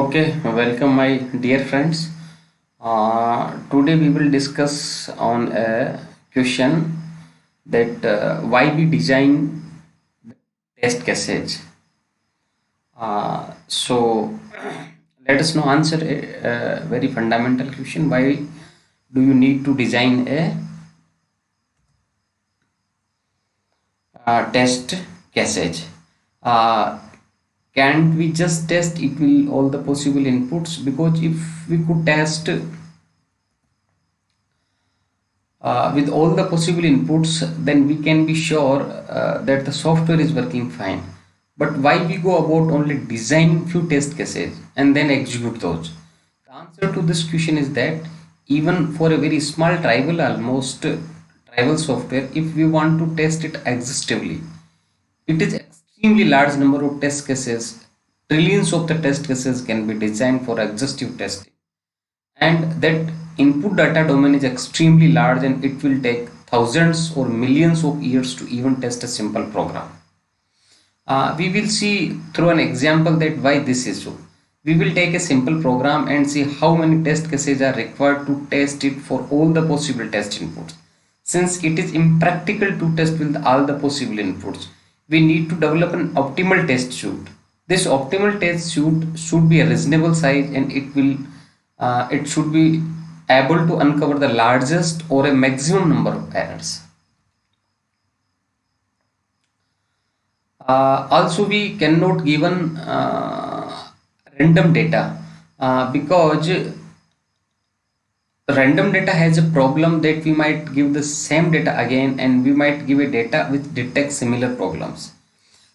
Okay, welcome my dear friends. Today we will discuss on a question that why we design test cases. So let us now answer a very fundamental question: why do you need to design a test cassette? Uh, can't we just test it with all the possible inputs? Because if we could test with all the possible inputs, then we can be sure that the software is working fine. But why we go about only designing few test cases and then execute those? The answer to this question is that even for a very small trivial, almost trivial software, if we want to test it exhaustively, it is extremely large number of test cases. Trillions of the test cases can be designed for exhaustive testing, and that input data domain is extremely large, and it will take thousands or millions of years to even test a simple program. We will see through an example that why this is so. We will take a simple program and see how many test cases are required to test it for all the possible test inputs. Since it is impractical to test with all the possible inputs, we need to develop an optimal test suite. This optimal test suite should be a reasonable size, and it should be able to uncover the largest or a maximum number of errors. Also, we cannot given random data because random data has a problem that we might give the same data again, and we might give a data which detects similar problems,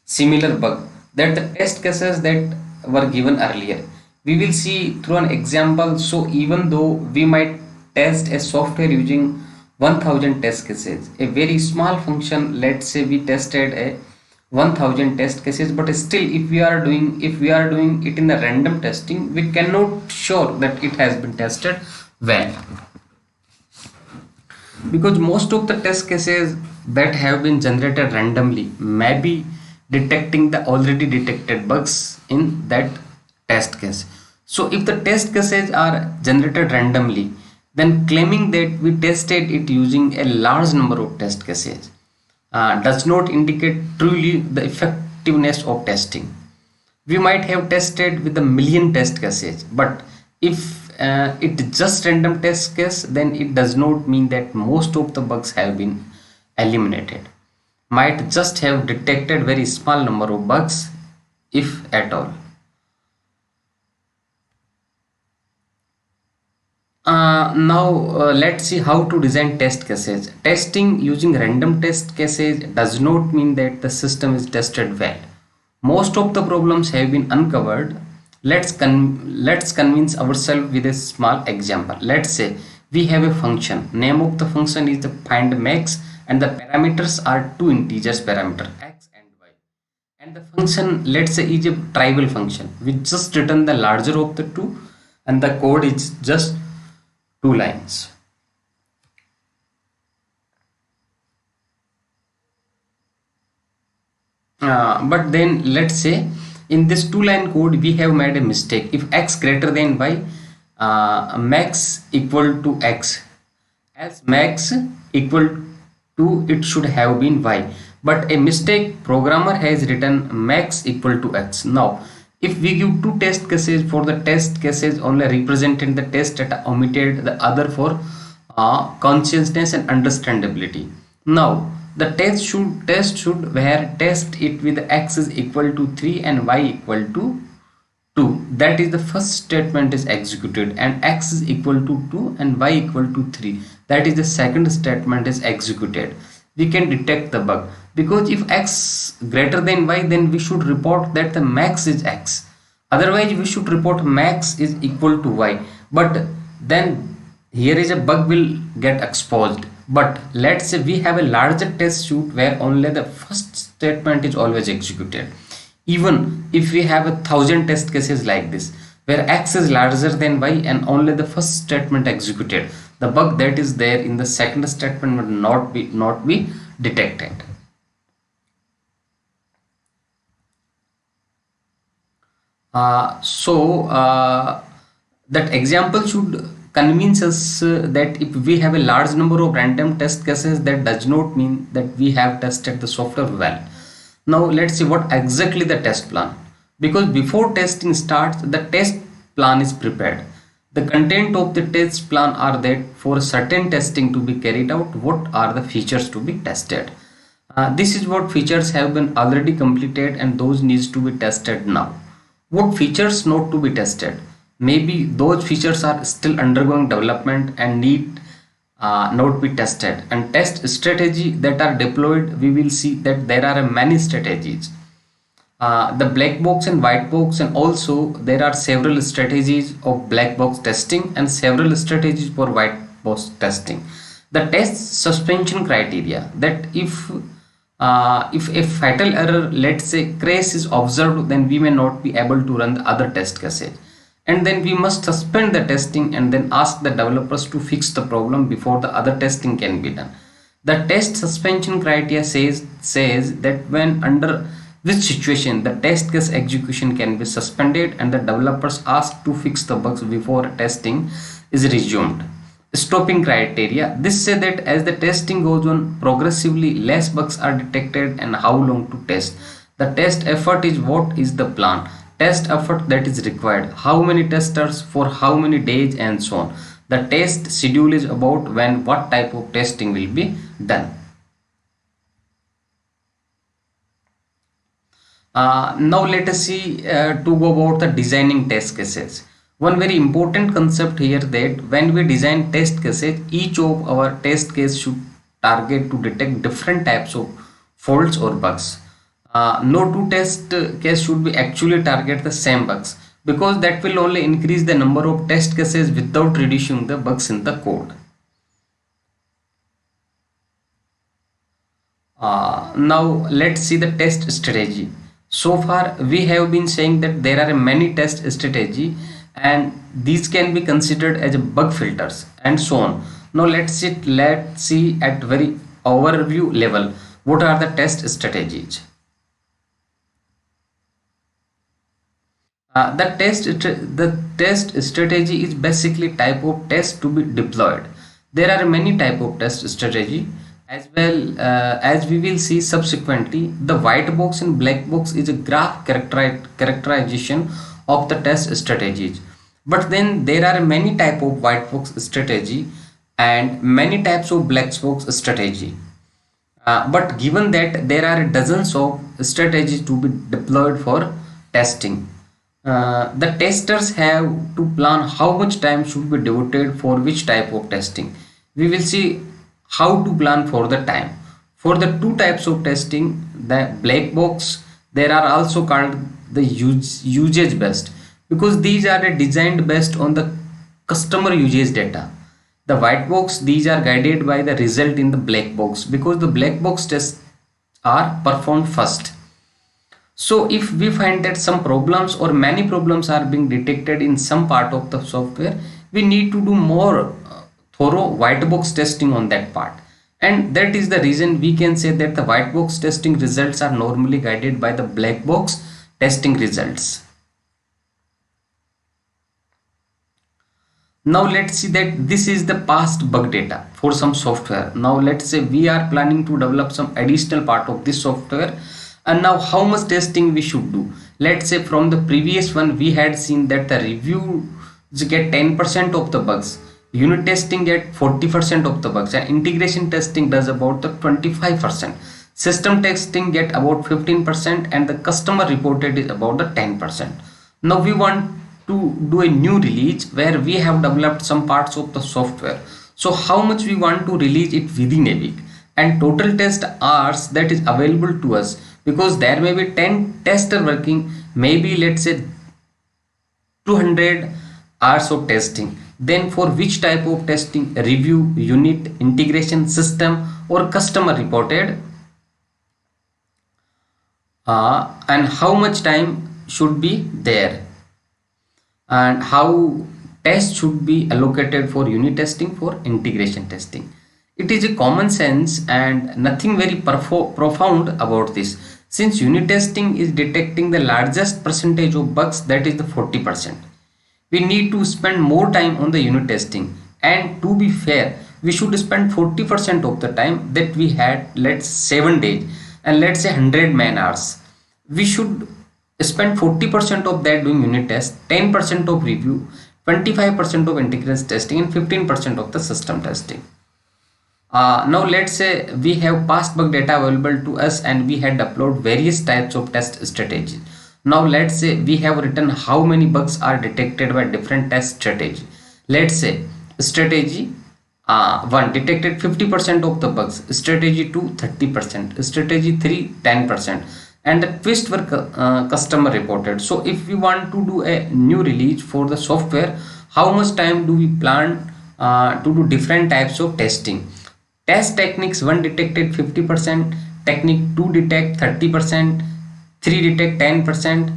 similar bug that the test cases that were given earlier. We will see through an example. So even though we might test a software using 1000 test cases, a very small function, let's say we tested a 1000 test cases, but still if we are doing it in the random testing, we cannot sure that it has been tested well, because most of the test cases that have been generated randomly may be detecting the already detected bugs in that test case. So if the test cases are generated randomly, then claiming that we tested it using a large number of test cases does not indicate truly the effectiveness of testing. We might have tested with a million test cases, but if it is just random test case, then it does not mean that most of the bugs have been eliminated. Might just have detected very small number of bugs, if at all. Now let's see how to design test cases. Testing using random test cases does not mean that the system is tested well. Most of the problems have been uncovered. Let's convince ourselves with a small example. Let's say we have a function. Name of the function is the find max, and the parameters are two integers parameter x and y. And the function, let's say, is a trivial function. We just return the larger of the two, and the code is just two lines. But then let's say in this two-line code we have made a mistake. If x greater than y, max equal to x, as max equal to, it should have been y, but a mistake programmer has written max equal to x. Now if we give two test cases, for the test cases only represented the test data, omitted the other for consciousness and understandability. Now the test should where test it with x is equal to 3 and y equal to 2. That is the first statement is executed, and x is equal to 2 and y equal to 3. That is the second statement is executed. We can detect the bug, because if x greater than y, then we should report that the max is x. Otherwise we should report max is equal to y. But then here is a bug will get exposed. But let's say we have a larger test suite where only the first statement is always executed. Even if we have 1,000 test cases like this, where x is larger than y and only the first statement executed, the bug that is there in the second statement would not be detected. That example should convince us that if we have a large number of random test cases, that does not mean that we have tested the software well. Now let's see what exactly the test plan. Because before testing starts, the test plan is prepared. The content of the test plan are that for certain testing to be carried out, what are the features to be tested. This is what features have been already completed and those needs to be tested now. What features not to be tested? Maybe those features are still undergoing development and need not be tested. And test strategy that are deployed, we will see that there are many strategies. The black box and white box, and also there are several strategies of black box testing and several strategies for white box testing. The test suspension criteria, that if a fatal error, let's say crash, is observed, then we may not be able to run the other test cases, and then we must suspend the testing and then ask the developers to fix the problem before the other testing can be done. The test suspension criteria says that when under which situation the test case execution can be suspended and the developers asked to fix the bugs before testing is resumed. Stopping criteria, this say that as the testing goes on, progressively less bugs are detected and how long to test. The test effort is what is the plan, test effort that is required, how many testers for how many days, and so on. The test schedule is about when what type of testing will be done. Now let us see to go about the designing test cases. One very important concept here, that when we design test cases, each of our test case should target to detect different types of faults or bugs. No two test case should be actually target the same bugs, because that will only increase the number of test cases without reducing the bugs in the code. Now let's see the test strategy. So far we have been saying that there are many test strategy and these can be considered as bug filters and so on. Now let's see at very overview level what are the test strategies. The test strategy is basically type of test to be deployed. There are many type of test strategy, as well as we will see subsequently. The white box and black box is a graph characterization of the test strategies. But then there are many type of white box strategy and many types of black box strategy. But given that there are dozens of strategies to be deployed for testing, the testers have to plan how much time should be devoted for which type of testing. We will see how to plan for the time. For the two types of testing, the black box, there are also called the usage based, because these are designed based on the customer usage data. The white box, these are guided by the result in the black box, because the black box tests are performed first. So if we find that some problems or many problems are being detected in some part of the software, we need to do more thorough white box testing on that part. And that is the reason we can say that the white box testing results are normally guided by the black box testing results. Now let's see that this is the past bug data for some software. Now let's say we are planning to develop some additional part of this software, and now how much testing we should do. Let's say from the previous one we had seen that the reviews get 10% of the bugs, unit testing get 40% of the bugs, and integration testing does about the 25%, system testing get about 15%, and the customer reported is about the 10%. Now we want to do a new release where we have developed some parts of the software. So how much we want to release it within a week, and total test hours that is available to us, because there may be 10 tester working, maybe let's say 200 hours of testing. Then for which type of testing, review, unit, integration, system, or customer reported, and how much time should be there, and how tests should be allocated for unit testing, for integration testing. It is a common sense and nothing very profound about this. Since unit testing is detecting the largest percentage of bugs, that is the 40%, we need to spend more time on the unit testing. And to be fair, we should spend 40% of the time that we had, let's 7 days and let's say 100 man hours. We should spend 40% of that doing unit test, 10% of review, 25% of integration testing, and 15% of the system testing. Now let's say we have past bug data available to us and we had upload various types of test strategies. Now let's say we have written how many bugs are detected by different test strategy. Let's say strategy 1 detected 50% of the bugs, strategy 2 30%, strategy 3 10%, and the twist were customer reported. So if we want to do a new release for the software, how much time do we plan to do different types of testing? Test techniques 1 detected 50%, technique 2 detect 30%, 3 detect 10%.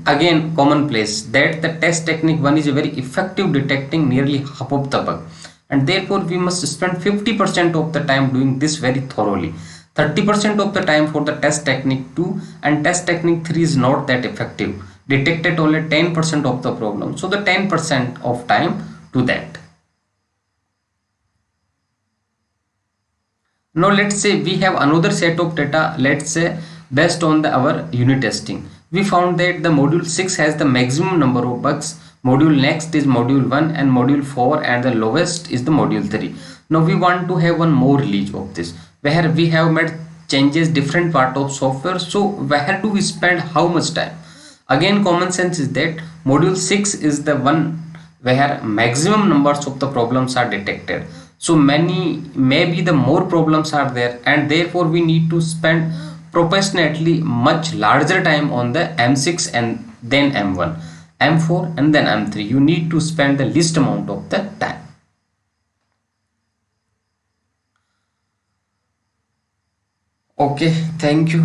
Again commonplace that the test technique 1 is very effective detecting nearly half of the bug, and therefore we must spend 50% of the time doing this very thoroughly. 30% of the time for the test technique 2, and test technique 3 is not that effective, detected only 10% of the problem, so the 10% of time to that. Now let's say we have another set of data, let's say based on our unit testing. We found that the module 6 has the maximum number of bugs, module next is module 1 and module 4, and the lowest is the module 3. Now we want to have one more release of this where we have made changes different part of software. So where do we spend how much time? Again common sense is that module 6 is the one where maximum numbers of the problems are detected, so many maybe the more problems are there, and therefore we need to spend proportionately much larger time on the M6 and then M1, M4 and then M3. You need to spend the least amount of the time. Okay, thank you.